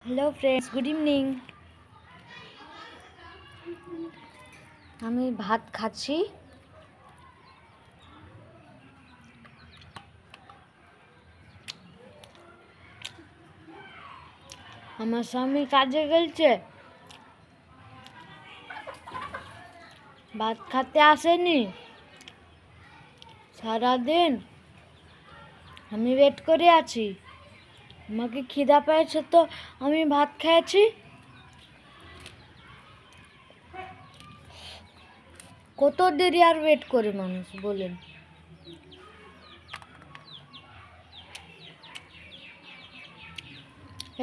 Hello friends, good evening. আমি ভাত খাচ্ছি। আমার স্বামী কাজে গেছে, ভাত খেতে আসেনি। সারাদিন আমি ওয়েট করে আছি। আমাকে খিদা পেয়েছে তো আমি ভাত খেয়েছি। কত দেরি আর ওয়েট করে মানুষ বলেন?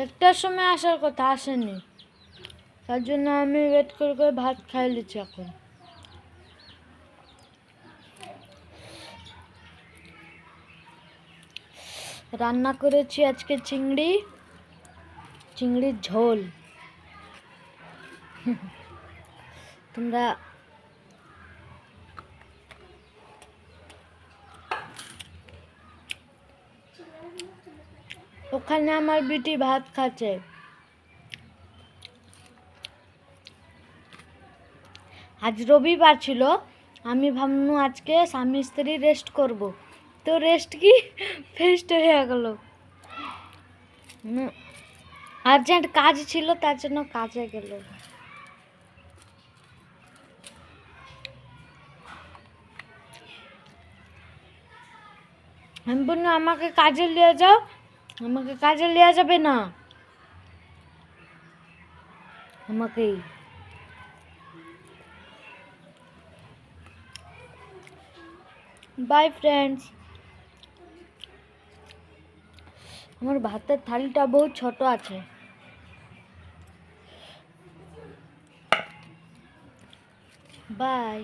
একটার সময় আসার কথা, আসেনি। তার জন্য আমি ওয়েট করে করে ভাত খাই নিচ্ছি এখন। রান্না করেছি আজকে চিংড়ির ঝোল। তোমরা ওখানে আমার বিটি ভাত খাচ্ছে। আজ রবিবার ছিল, আমি ভাবলাম আজকে স্বামী স্ত্রী রেস্ট করব, তো রেস্ট কি ফেস্ট হয়ে গেল। আর্জেন্ট কাজ ছিল, তার জন্য কাজে গেল। আমি বললাম আমাকে কাজে নিয়ে যাও, আমাকে কাজে নেওয়া যাবে না, আমাকেই। By friends. আমার ভাতের থালিটা বহুত ছোট আছে। বাই।